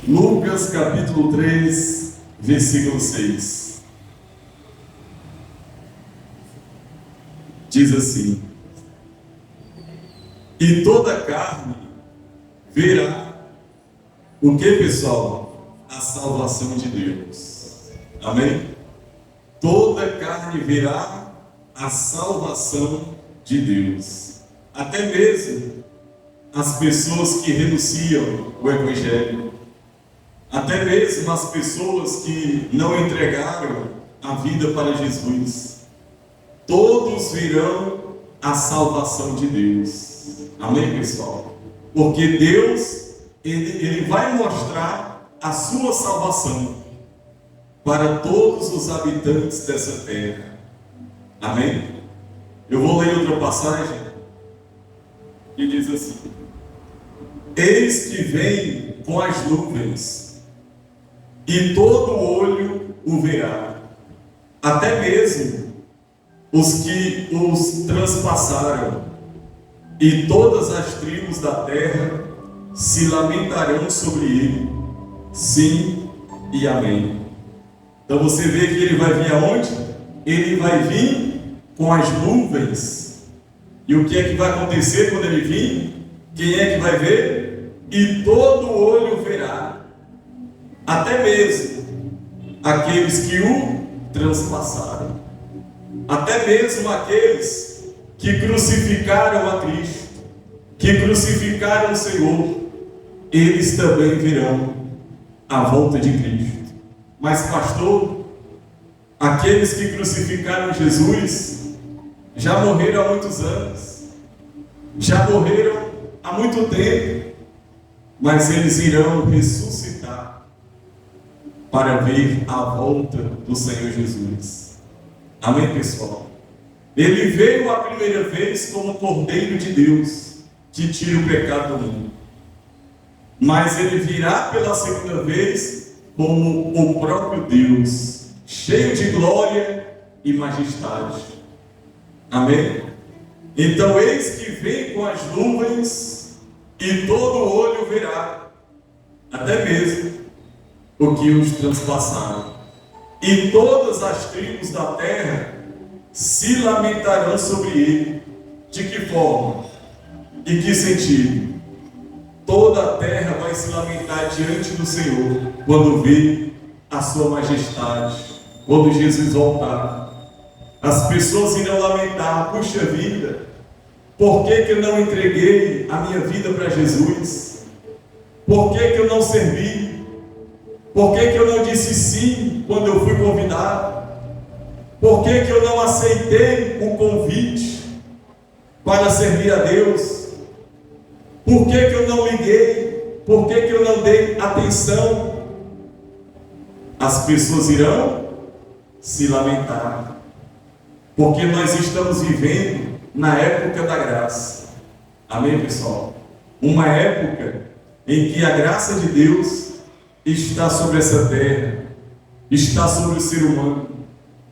Lucas capítulo 3, versículo 6. Diz assim: e toda carne verá o que, pessoal? A salvação de Deus. Amém? Toda carne verá a salvação de Deus. Até mesmo as pessoas que renunciam o Evangelho, até mesmo as pessoas que não entregaram a vida para Jesus, todos verão a salvação de Deus. Amém, pessoal? Porque Deus, Ele vai mostrar a sua salvação para todos os habitantes dessa terra. Amém? Eu vou ler outra passagem que diz assim: eis que vem com as nuvens, e todo olho o verá, até mesmo os que os transpassaram, e todas as tribos da terra se lamentarão sobre ele. Sim e amém. Então você vê que ele vai vir aonde? Ele vai vir com as nuvens. E o que é que vai acontecer quando ele vir? Quem é que vai ver? E todo olho verá, até mesmo aqueles que o transpassaram, até mesmo aqueles que crucificaram a Cristo, que crucificaram o Senhor, eles também verão a volta de Cristo. Mas pastor, aqueles que crucificaram Jesus já morreram há muitos anos, já morreram há muito tempo, mas eles irão ressuscitar para ver a volta do Senhor Jesus. Amém, pessoal? Ele veio a primeira vez como Cordeiro de Deus, que tira o pecado do mundo. Mas ele virá pela segunda vez como o próprio Deus, cheio de glória e majestade. Amém? Então eis que vem com as nuvens, e todo olho verá, até mesmo o que os transpassaram, e todas as tribos da terra se lamentarão sobre ele. De que forma? Em que sentido? Toda a terra vai se lamentar diante do Senhor quando vê a sua majestade, quando Jesus voltar. As pessoas irão lamentar: puxa vida, por que eu não entreguei a minha vida para Jesus? Por que eu não servi? Por que eu não disse sim quando eu fui convidado? Por que eu não aceitei o convite para servir a Deus? Por que eu não liguei? Por que eu não dei atenção? As pessoas irão se lamentar, porque nós estamos vivendo na época da graça. Amém, pessoal? Uma época em que a graça de Deus está sobre essa terra, está sobre o ser humano.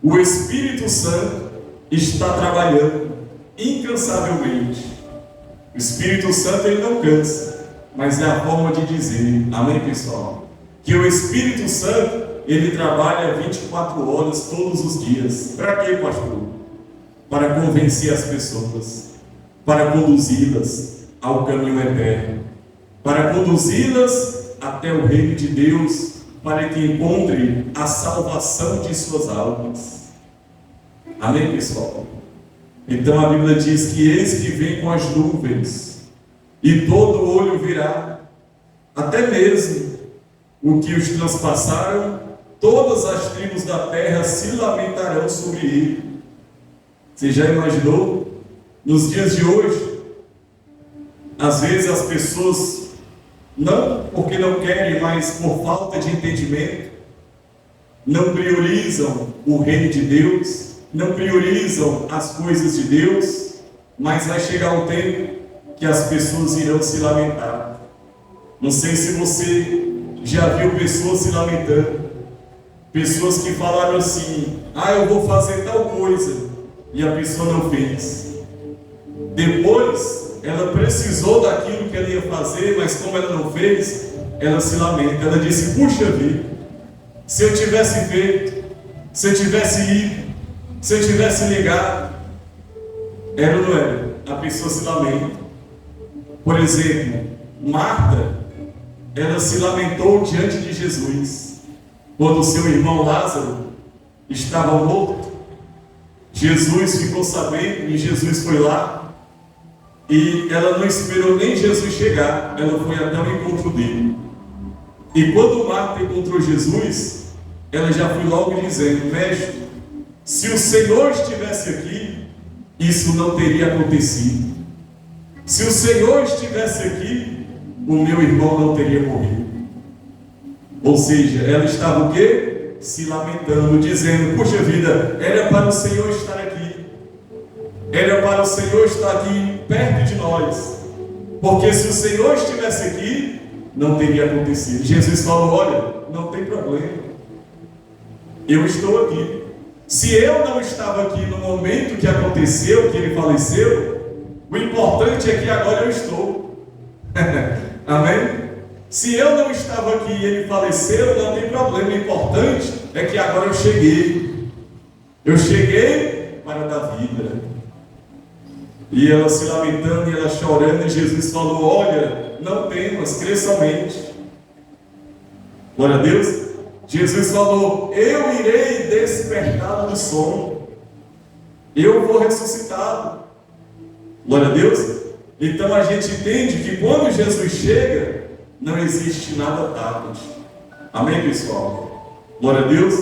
O Espírito Santo está trabalhando incansavelmente. O Espírito Santo, ele não cansa, mas é a forma de dizer, amém, pessoal? Que o Espírito Santo, ele trabalha 24 horas todos os dias. Para quê, pastor? Para convencer as pessoas, para conduzi-las ao caminho eterno, para conduzi-las até o reino de Deus, para que encontre a salvação de suas almas. Amém, pessoal? Então a Bíblia diz que eis que vem com as nuvens, e todo olho virá, até mesmo o que os transpassaram, todas as tribos da terra se lamentarão sobre ele. Você já imaginou? Nos dias de hoje, às vezes as pessoas, não porque não querem, mas por falta de entendimento, não priorizam o reino de Deus, não priorizam as coisas de Deus, mas vai chegar um tempo que as pessoas irão se lamentar. Não sei se você já viu pessoas se lamentando, pessoas que falaram assim: eu vou fazer tal coisa, e a pessoa não fez. Depois ela precisou daquilo que ela ia fazer, mas como ela não fez, ela se lamenta. Ela disse: puxa vida, se eu tivesse feito, se eu tivesse ido, se eu tivesse ligado. Era ou não era? A pessoa se lamenta. Por exemplo, Marta, ela se lamentou diante de Jesus quando o seu irmão Lázaro estava morto. Jesus ficou sabendo e Jesus foi lá, e ela não esperou nem Jesus chegar, ela foi até o encontro dele. E quando Marta encontrou Jesus, ela já foi logo dizendo: mestre, se o Senhor estivesse aqui, isso não teria acontecido. Se o Senhor estivesse aqui, o meu irmão não teria morrido. Ou seja, ela estava o quê? Se lamentando, dizendo: puxa vida, era para o Senhor estar aqui, era para o Senhor estar aqui perto de nós, porque se o Senhor estivesse aqui, não teria acontecido. Jesus falou: olha, não tem problema, eu estou aqui. Se eu não estava aqui no momento que aconteceu, que ele faleceu, o importante é que agora eu estou. Amém? Se eu não estava aqui e ele faleceu, não tem problema. O importante é que agora eu cheguei. Eu cheguei para dar vida. E ela se lamentando e ela chorando, e Jesus falou: olha, não temas, crê somente. Glória a Deus. Jesus falou: eu irei despertá-lo do sono, eu vou ressuscitá-lo. Glória a Deus. Então a gente entende que quando Jesus chega, não existe nada tarde. Amém, pessoal? Glória a Deus.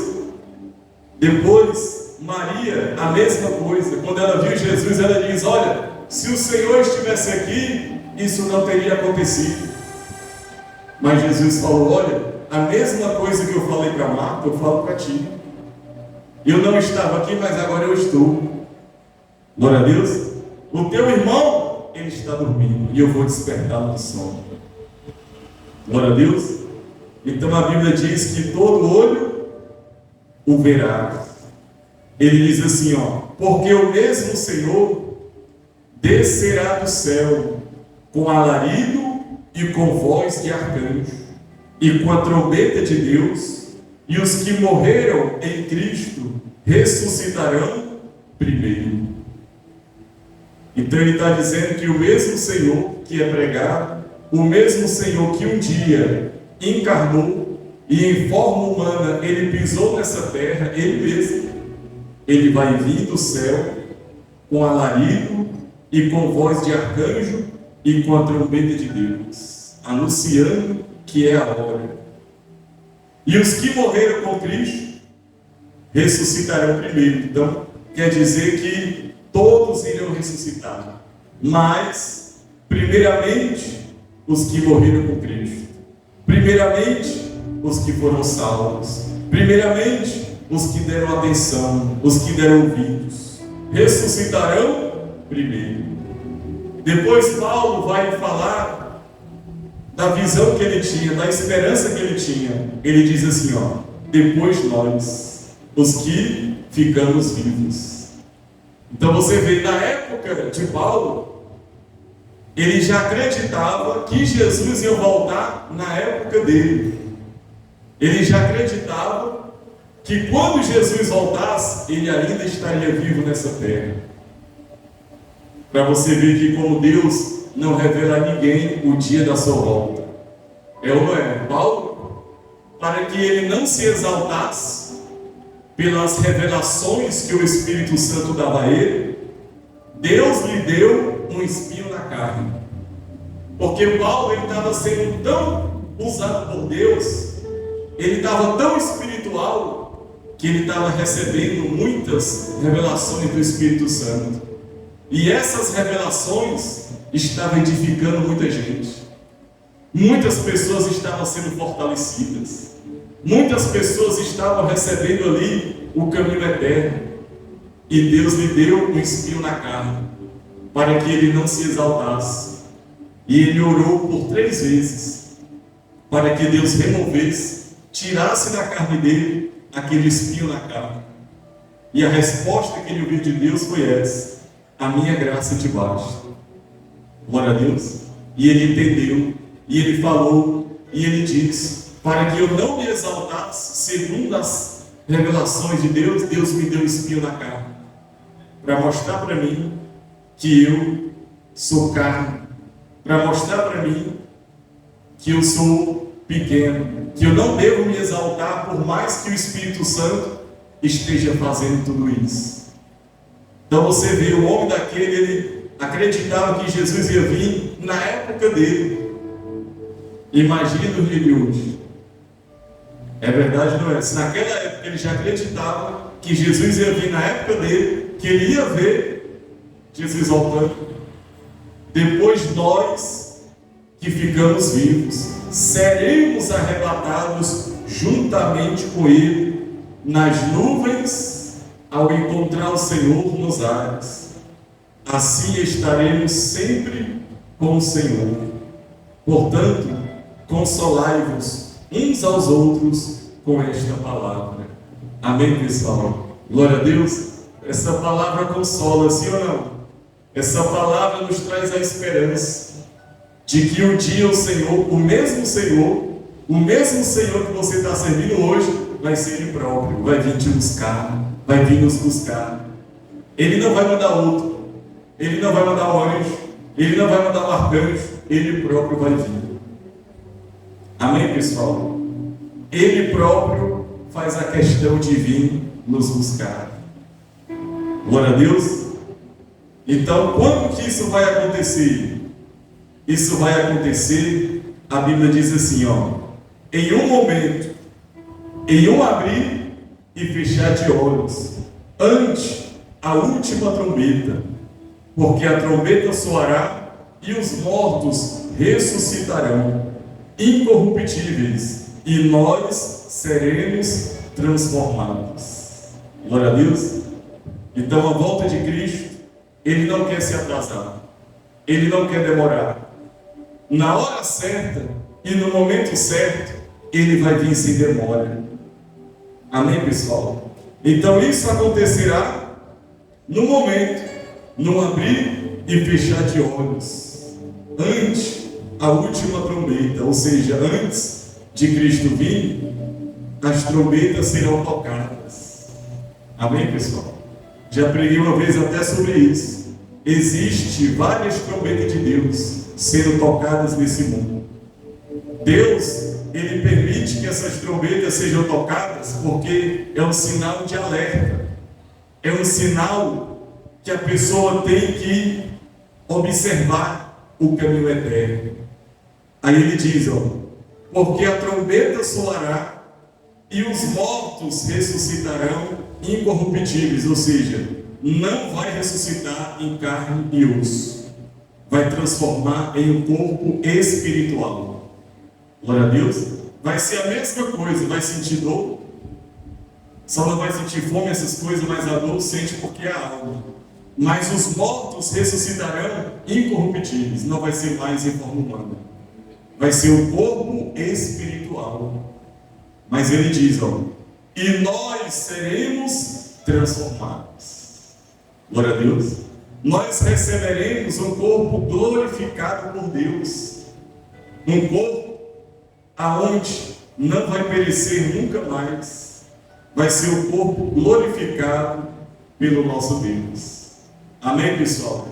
Depois, Maria, a mesma coisa. Quando ela viu Jesus, ela diz: olha, se o Senhor estivesse aqui, isso não teria acontecido. Mas Jesus falou: olha, a mesma coisa que eu falei para Marta, eu falo para ti. Eu não estava aqui, mas agora eu estou. Glória a Deus. O teu irmão, ele está dormindo, e eu vou despertá-lo do sono. Glória a Deus. Então a Bíblia diz que todo olho o verá. Ele diz assim, porque o mesmo Senhor descerá do céu com alarido e com voz de arcanjo e com a trombeta de Deus, e os que morreram em Cristo ressuscitarão primeiro. Então ele está dizendo que o mesmo Senhor que é pregado, o mesmo Senhor que um dia encarnou e em forma humana ele pisou nessa terra, ele mesmo, ele vai vir do céu com alarido e com voz de arcanjo e com a trombeta de Deus, anunciando que é a hora. E os que morreram com Cristo ressuscitarão primeiro. Então quer dizer que todos irão ressuscitar, mas primeiramente os que morreram com Cristo, primeiramente os que foram salvos, primeiramente os que deram atenção, os que deram ouvidos, ressuscitarão primeiro. Depois Paulo vai falar da visão que ele tinha, da esperança que ele tinha. Ele diz assim, depois nós, os que ficamos vivos. Então você vê, na época de Paulo, ele já acreditava que Jesus ia voltar na época dele. Ele já acreditava que quando Jesus voltasse, ele ainda estaria vivo nessa terra. Para você ver que como Deus não revela a ninguém o dia da sua volta. É ou não é? Paulo, para que ele não se exaltasse pelas revelações que o Espírito Santo dava a ele, Deus lhe deu um espinho na carne. Porque Paulo estava sendo tão usado por Deus, ele estava tão espiritual, que ele estava recebendo muitas revelações do Espírito Santo. E essas revelações estavam edificando muita gente. Muitas pessoas estavam sendo fortalecidas. Muitas pessoas estavam recebendo ali o caminho eterno. E Deus lhe deu um espinho na carne, para que ele não se exaltasse. E ele orou por 3 vezes, para que Deus removesse, tirasse da carne dele aquele espinho na carne. E a resposta que ele ouviu de Deus foi essa: a minha graça te basta. Glória a Deus. E ele entendeu, e ele falou E ele diz: para que eu não me exaltasse, segundo as revelações de Deus, Deus me deu um espinho na carne, para mostrar para mim que eu sou carne, para mostrar para mim que eu sou pequeno, que eu não devo me exaltar, por mais que o Espírito Santo esteja fazendo tudo isso. Então você vê, o homem daquele, ele acreditava que Jesus ia vir na época dele. Imagina o dia de hoje. É verdade, não é? Se naquela época ele já acreditava que Jesus ia vir na época dele, que ele ia ver Jesus voltando, depois nós que ficamos vivos seremos arrebatados juntamente com ele nas nuvens ao encontrar o Senhor nos ares. Assim estaremos sempre com o Senhor. Portanto, consolai-vos uns aos outros com esta palavra. Amém, pessoal? Glória a Deus. Essa palavra consola, sim ou não? Essa palavra nos traz a esperança de que um dia o Senhor, o mesmo Senhor que você está servindo hoje, vai ser Ele próprio, vai vir te buscar, vai vir nos buscar. Ele não vai mandar outro, Ele não vai mandar um anjo, Ele não vai mandar um arcanjo, Ele próprio vai vir. Amém, pessoal? Ele próprio faz a questão de vir nos buscar. Glória a Deus. Então, quando que isso vai acontecer? Isso vai acontecer, a Bíblia diz assim, em um momento, em um abrir e fechar de olhos, ante a última trombeta, porque a trombeta soará e os mortos ressuscitarão, incorruptíveis, e nós seremos transformados. Glória a Deus. Então, a volta de Cristo, Ele não quer se atrasar, Ele não quer demorar. Na hora certa e no momento certo, Ele vai vir sem demora. Amém, pessoal? Então isso acontecerá no momento, no abrir e fechar de olhos, antes a última trombeta, ou seja, antes de Cristo vir, as trombetas serão tocadas. Amém, pessoal? Já preguei uma vez até sobre isso. Existem várias trombetas de Deus sendo tocadas nesse mundo. Deus, Ele permite que essas trombetas sejam tocadas porque é um sinal de alerta, é um sinal que a pessoa tem que observar o caminho eterno. Aí ele diz, porque a trombeta soará e os mortos ressuscitarão incorruptíveis, ou seja, não vai ressuscitar em carne e osso, vai transformar em um corpo espiritual. Glória a Deus. Vai ser a mesma coisa, vai sentir dor, só não vai sentir fome, essas coisas, mas a dor sente porque é alma. Mas os mortos ressuscitarão incorruptíveis, não vai ser mais em forma humana, vai ser um corpo espiritual. Mas ele diz, e nós seremos transformados. Glória a Deus. Nós receberemos um corpo glorificado por Deus, um corpo aonde não vai perecer nunca mais, vai ser um corpo glorificado pelo nosso Deus. Amém, pessoal?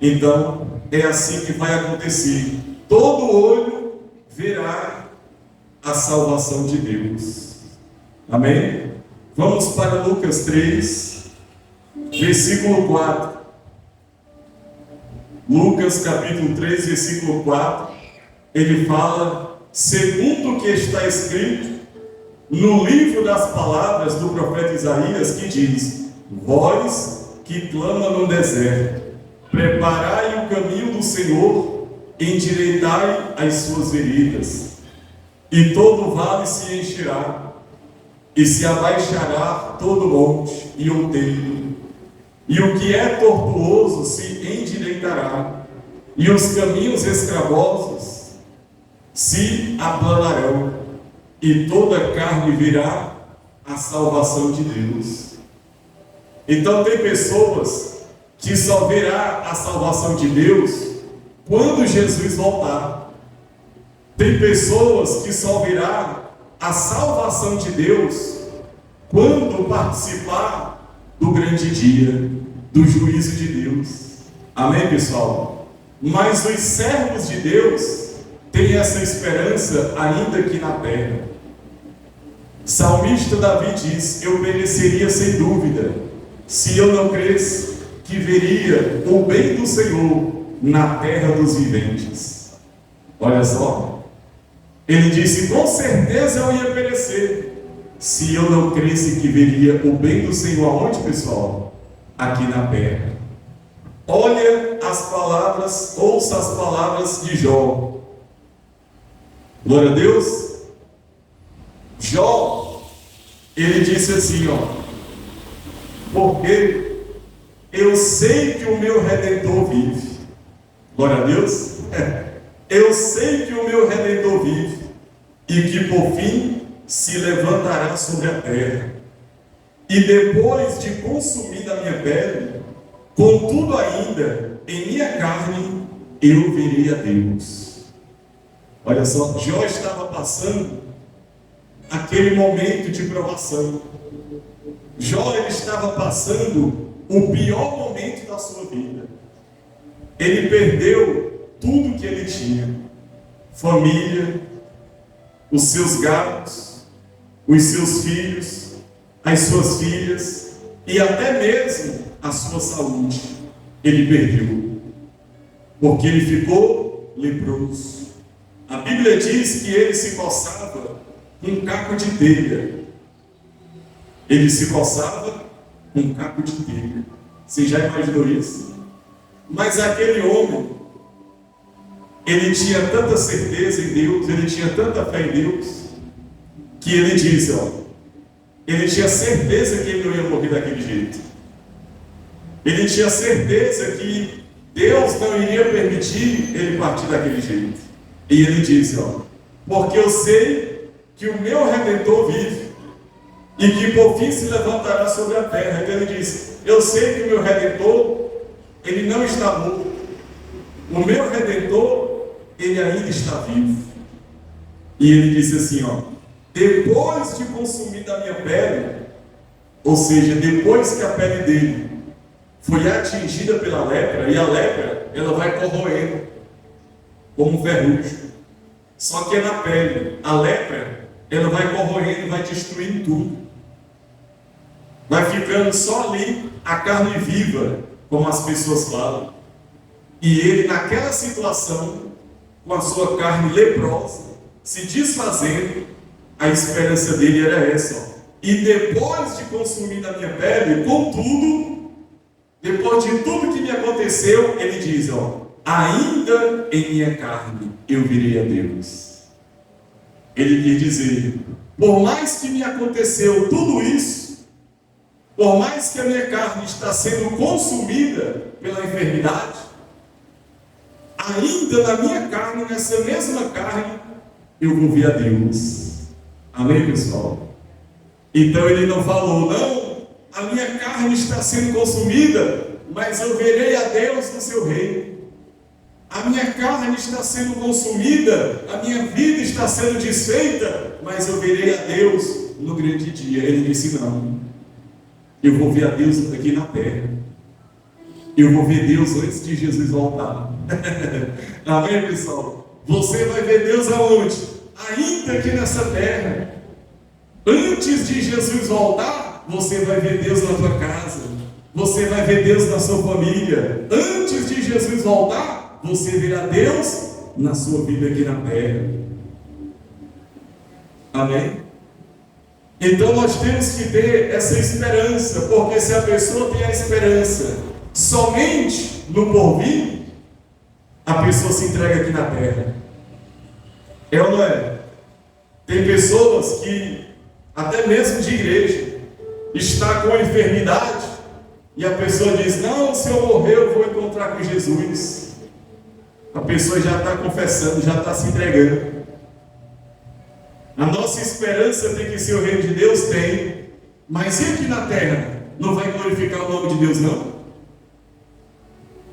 Então, é assim que vai acontecer. Todo olho verá a salvação de Deus. Amém? Vamos para Lucas 3, versículo 4. Lucas capítulo 3, versículo 4. Ele fala, segundo o que está escrito no livro das palavras do profeta Isaías, que diz, vós que clama no deserto, preparai o caminho do Senhor, endireitai as suas veredas, e todo vale se encherá, e se abaixará todo monte e outeiro, e o que é tortuoso se endireitará, e os caminhos escravosos se aplanarão, e toda carne virá a salvação de Deus. Então tem pessoas que só verá a salvação de Deus quando Jesus voltar. Tem pessoas que só virá a salvação de Deus quando participar do grande dia, do juízo de Deus. Amém, pessoal? Mas os servos de Deus têm essa esperança ainda aqui na terra. Salmista Davi diz: eu pereceria sem dúvida, se eu não cresce que veria o bem do Senhor na terra dos viventes. Olha só. Ele disse: com certeza eu ia perecer, se eu não cresce que veria o bem do Senhor. Aonde, pessoal? Aqui na terra. Olha as palavras, ouça as palavras de Jó. Glória a Deus. Jó, ele disse assim, porque eu sei que o meu Redentor vive. Glória a Deus. Eu sei que o meu Redentor vive e que por fim se levantará sobre a terra. E depois de consumida a minha pele, contudo ainda em minha carne eu verei a Deus. Olha só, Jó estava passando aquele momento de provação. Jó, ele estava passando o pior momento da sua vida. Ele perdeu tudo que ele tinha: família, os seus gatos, os seus filhos, as suas filhas e até mesmo a sua saúde. Ele perdeu, porque ele ficou leproso. A Bíblia diz que ele se coçava com um caco de telha. Ele se coçava com um caco de telha. Você já imaginou isso? Mas aquele homem, ele tinha tanta certeza em Deus, ele tinha tanta fé em Deus, que ele disse, ele tinha certeza que ele não ia morrer daquele jeito. Ele tinha certeza que Deus não iria permitir ele partir daquele jeito. E ele disse, porque eu sei que o meu Redentor vive e que por fim se levantará sobre a terra. Então ele disse: eu sei que o meu Redentor, ele não está morto. O meu Redentor, ele ainda está vivo. E ele disse assim, depois de consumida a minha pele, ou seja, depois que a pele dele foi atingida pela lepra, e a lepra, ela vai corroendo como ferrugem. Só que é na pele. A lepra, ela vai corroendo e vai destruindo tudo. Vai ficando só ali a carne viva, como as pessoas falam. E ele, naquela situação, com a sua carne leprosa, se desfazendo, a esperança dele era essa. E depois de consumir a minha pele, contudo, depois de tudo que me aconteceu, ele diz, ainda em minha carne eu virei a Deus. Ele quer dizer, por mais que me aconteceu tudo isso, por mais que a minha carne está sendo consumida pela enfermidade, ainda na minha carne, nessa mesma carne, eu vou ver a Deus. Amém, pessoal? Então ele não falou, não, a minha carne está sendo consumida, mas eu verei a Deus no seu reino. A minha carne está sendo consumida, a minha vida está sendo desfeita, mas eu verei a Deus no grande dia. Ele disse, não, eu vou ver a Deus aqui na terra. Eu vou ver Deus antes de Jesus voltar. Amém, pessoal? Você vai ver Deus aonde? Ainda aqui nessa terra. Antes de Jesus voltar, você vai ver Deus na tua casa. Você vai ver Deus na sua família. Antes de Jesus voltar, você verá Deus na sua vida aqui na terra. Amém? Então nós temos que ter essa esperança, porque se a pessoa tem a esperança somente no porvir, a pessoa se entrega aqui na terra. É ou não é? Tem pessoas que, até mesmo de igreja, está com enfermidade e a pessoa diz, não, se eu morrer eu vou encontrar com Jesus. A pessoa já está confessando, já está se entregando. A nossa esperança tem que ser o reino de Deus? Tem. Mas e aqui na terra? Não vai glorificar o nome de Deus, não?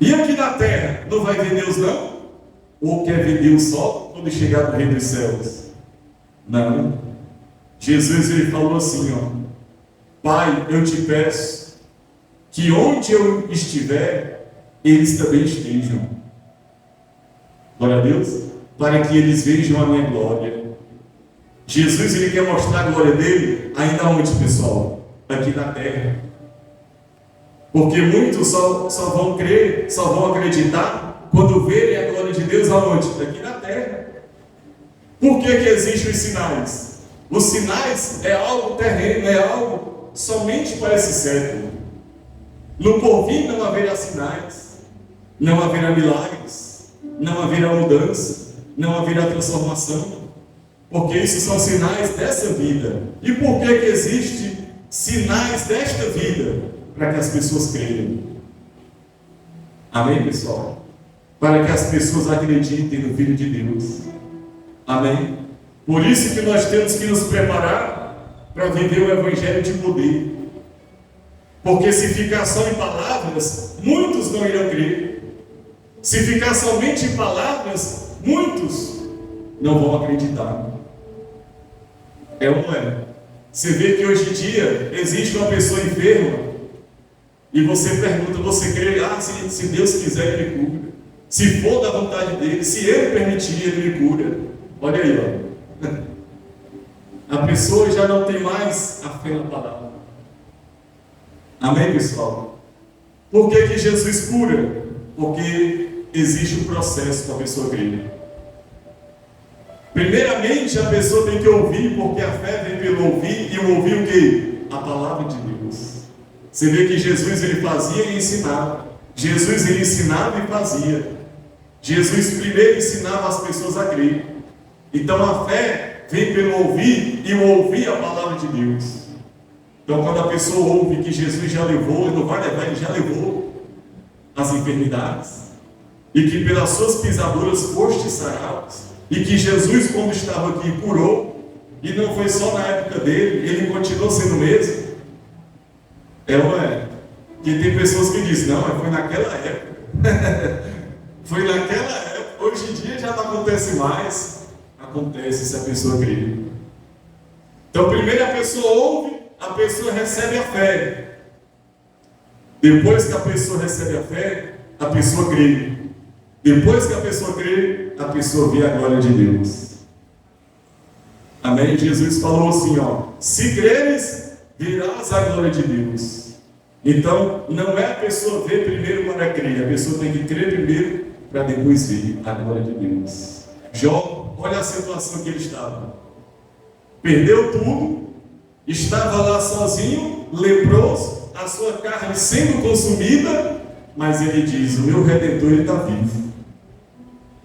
E aqui na terra? Não vai ver Deus, não? Ou quer ver Deus só quando chegar no reino dos céus? Não. Jesus ele falou assim, ó: Pai, eu te peço que onde eu estiver, eles também estejam. Glória a Deus. Para que eles vejam a minha glória. Jesus ele quer mostrar a glória dele ainda onde, pessoal? Aqui na terra. Porque muitos só vão crer, só vão acreditar quando verem a glória de Deus aonde? Aqui na terra. Por que existem os sinais? Os sinais é algo terreno, é algo somente para esse século. No porvir não haverá sinais, não haverá milagres, não haverá mudança, não haverá transformação, porque isso são sinais dessa vida. E por que existem sinais desta vida? Para que as pessoas creiam. Amém, pessoal? Para que as pessoas acreditem no Filho de Deus. Amém? Por isso que nós temos que nos preparar para viver o Evangelho de poder. Porque se ficar só em palavras, muitos não irão crer. Se ficar somente em palavras, muitos não vão acreditar. É ou não é? Você vê que hoje em dia existe uma pessoa enferma e você pergunta, você crê? Se Deus quiser, Ele cura. Se for da vontade dEle, se Ele permitir, Ele me cura. Olha aí, ó. A pessoa já não tem mais a fé na palavra. Amém, pessoal? Por que Jesus cura? Porque existe um processo para a pessoa crer. Primeiramente, a pessoa tem que ouvir, porque a fé vem pelo ouvir, e o ouvir o quê? A palavra de Deus. Você vê que Jesus ele fazia e ensinava. Jesus ele ensinava e fazia. Jesus primeiro ensinava as pessoas a crer. Então a fé vem pelo ouvir, e o ouvir a palavra de Deus. Então quando a pessoa ouve que Jesus já levou, ele não vai levar, ele já levou as enfermidades, e que pelas suas pisaduras foste sarados, e que Jesus, quando estava aqui, curou, e não foi só na época dele, ele continuou sendo o mesmo. É ou é? Que tem pessoas que dizem, não, foi naquela época. Foi naquela época. Hoje em dia já não acontece mais. Acontece se a pessoa crê. Então primeiro a pessoa ouve, a pessoa recebe a fé. Depois que a pessoa recebe a fé, a pessoa crê. Depois que a pessoa crê, a pessoa vê a glória de Deus. Amém? Jesus falou assim, ó: se creres, verás a glória de Deus. Então, não é a pessoa ver primeiro para crer, a pessoa tem que crer primeiro para depois ver a glória de Deus. Jó, olha a situação que ele estava. Perdeu tudo, estava lá sozinho, leproso, a sua carne sendo consumida, mas ele diz: o meu Redentor ele está vivo.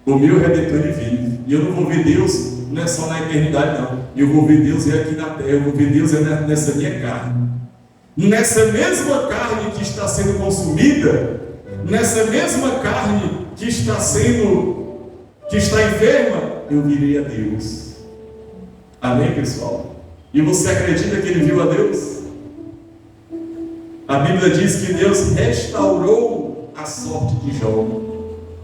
O meu Redentor ele vive. E eu não vou ver Deus não é só na eternidade, não. Eu vou ver Deus aqui na terra, eu vou ver Deus nessa minha carne. Nessa mesma carne que está sendo consumida, nessa mesma carne que está enferma, eu virei a Deus. Amém, pessoal? E você acredita que ele viu a Deus? A Bíblia diz que Deus restaurou a sorte de Jó.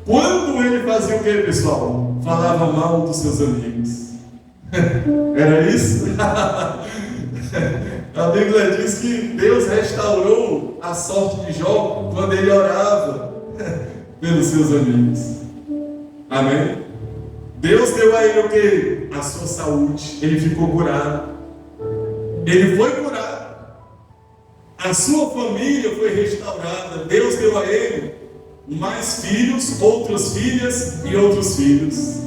Quando ele fazia o que, pessoal? Falava mal dos seus amigos. Era isso? A Bíblia diz que Deus restaurou a sorte de Jó quando ele orava pelos seus amigos. Amém? Deus deu a ele o que? A sua saúde. Ele ficou curado. Ele foi curado. A sua família foi restaurada. Deus deu a ele mais filhos, outras filhas e outros filhos.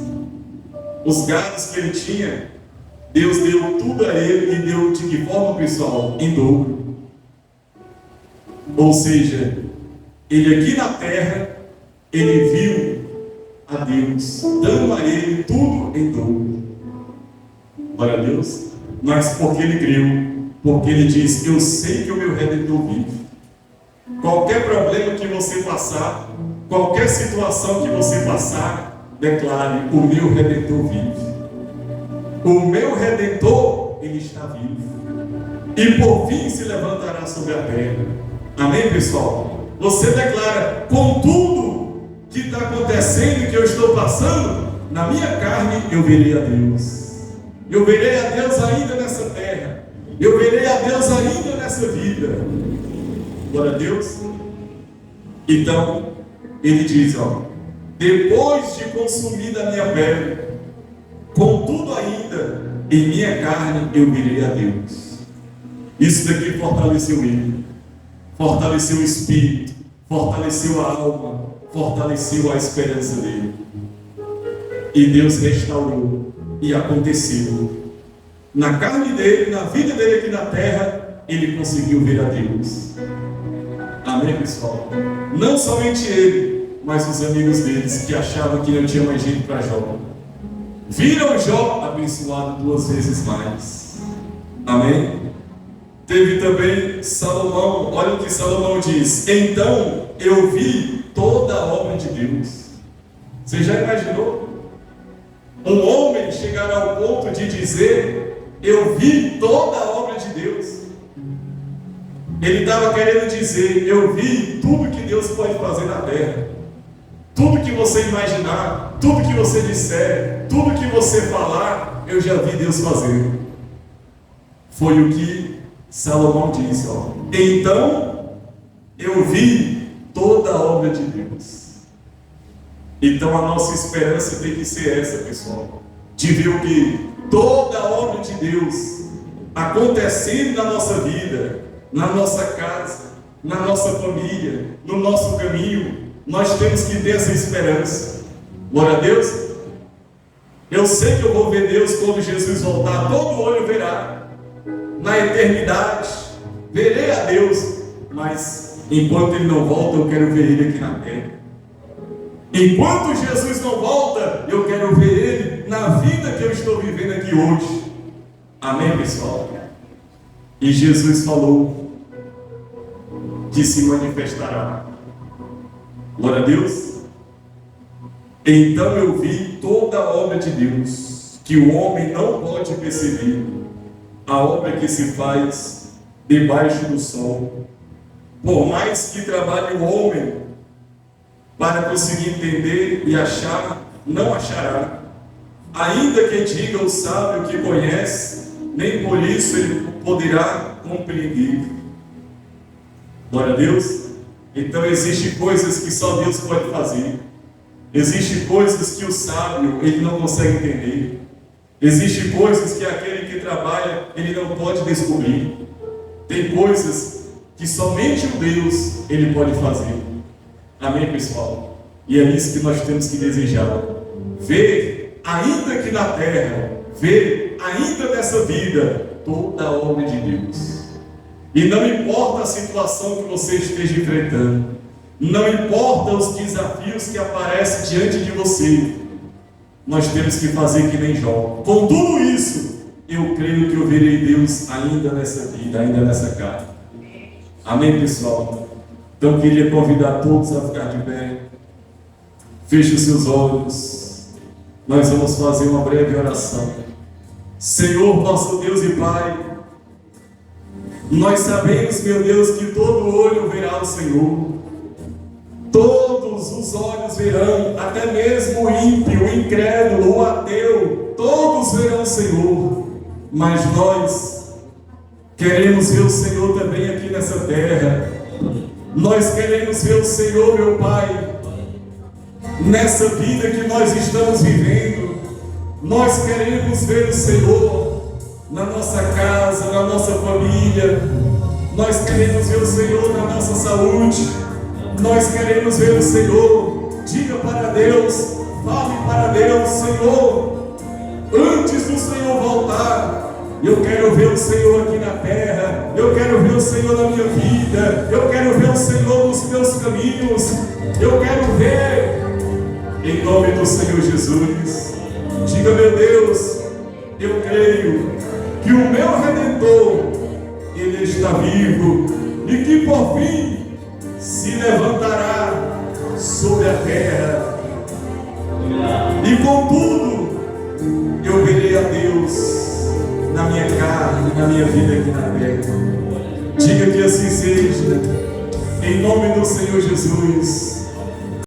Os gados que ele tinha, Deus deu tudo a ele e deu de que forma, pessoal? Em dobro. Ou seja, ele aqui na terra, ele viu a Deus dando a ele tudo em dobro. Glória a Deus. Mas porque ele creu, porque ele diz: eu sei que o meu Redentor vive. Qualquer problema que você passar, qualquer situação que você passar, declare: o meu Redentor vive. O meu Redentor, ele está vivo. E por fim se levantará sobre a terra. Amém, pessoal? Você declara: contudo, que está acontecendo, que eu estou passando, na minha carne eu verei a Deus. Eu verei a Deus ainda nessa terra. Eu verei a Deus ainda nessa vida. Glória a Deus. Então, ele diz, depois de consumida a minha pele, contudo ainda, em minha carne eu verei a Deus. Isso daqui fortaleceu ele. Fortaleceu o espírito. Fortaleceu a alma. Fortaleceu a esperança dele. E Deus restaurou. E aconteceu. Na carne dele, na vida dele aqui na terra, ele conseguiu ver a Deus. Amém, pessoal? Não somente ele, mas os amigos deles que achavam que não tinha mais jeito para Jó. Viram Jó abençoado 2 vezes mais. Amém? Teve também Salomão. Olha o que Salomão diz: então eu vi toda a obra de Deus. Você já imaginou? Um homem chegar ao ponto de dizer: eu vi toda a obra de Deus. Ele estava querendo dizer: eu vi tudo que Deus pode fazer na terra. Tudo que você imaginar, tudo que você disser, tudo que você falar, eu já vi Deus fazer. Foi o que Salomão disse, então eu vi toda a obra de Deus. Então a nossa esperança tem que ser essa, pessoal, de ver o que? Toda a obra de Deus acontecendo na nossa vida, na nossa casa, na nossa família, no nosso caminho. Nós temos que ter essa esperança. Glória a Deus. Eu sei que eu vou ver Deus quando Jesus voltar. Todo olho verá. Na eternidade verei a Deus. Mas enquanto Ele não volta, eu quero ver Ele aqui na terra. Enquanto Jesus não volta, eu quero ver Ele na vida que eu estou vivendo aqui hoje. Amém, pessoal? E Jesus falou que se manifestará. Glória a Deus. Então eu vi toda a obra de Deus, que o homem não pode perceber, a obra que se faz debaixo do sol. Por mais que trabalhe o homem para conseguir entender e achar, não achará. Ainda que diga o sábio que conhece, nem por isso ele poderá compreender. Glória a Deus. Então existem coisas que só Deus pode fazer. Existem coisas que o sábio ele não consegue entender. Existem coisas que aquele que trabalha ele não pode descobrir. Tem coisas que somente o Deus ele pode fazer. Amém, pessoal? E é isso que nós temos que desejar. Ver, ainda que na terra, ver, ainda nessa vida, toda a obra de Deus. E não importa a situação que você esteja enfrentando, não importa os desafios que aparecem diante de você, nós temos que fazer que nem Jó. Com tudo isso, eu creio que eu verei Deus ainda nessa vida, ainda nessa casa. Amém, pessoal? Então, eu queria convidar todos a ficar de pé. Feche os seus olhos. Nós vamos fazer uma breve oração. Senhor, nosso Deus e Pai, nós sabemos, meu Deus, que todo olho verá o Senhor. Todos os olhos verão, até mesmo o ímpio, o incrédulo, o ateu, todos verão o Senhor. Mas nós queremos ver o Senhor também aqui nessa terra. Nós queremos ver o Senhor, meu Pai, nessa vida que nós estamos vivendo. Nós queremos ver o Senhor na nossa casa, na nossa família. Nós queremos ver o Senhor na nossa saúde. Nós queremos ver o Senhor. Diga para Deus, fale para Deus: Senhor, antes do Senhor voltar, eu quero ver o Senhor aqui na terra. Eu quero ver o Senhor na minha vida. Eu quero ver o Senhor nos meus caminhos. Eu quero ver, em nome do Senhor Jesus. Diga: meu Deus, eu creio que o meu Redentor, Ele está vivo e que por fim se levantará sobre a terra. E contudo, eu verei a Deus na minha carne, na minha vida aqui na terra. Diga que assim seja, em nome do Senhor Jesus.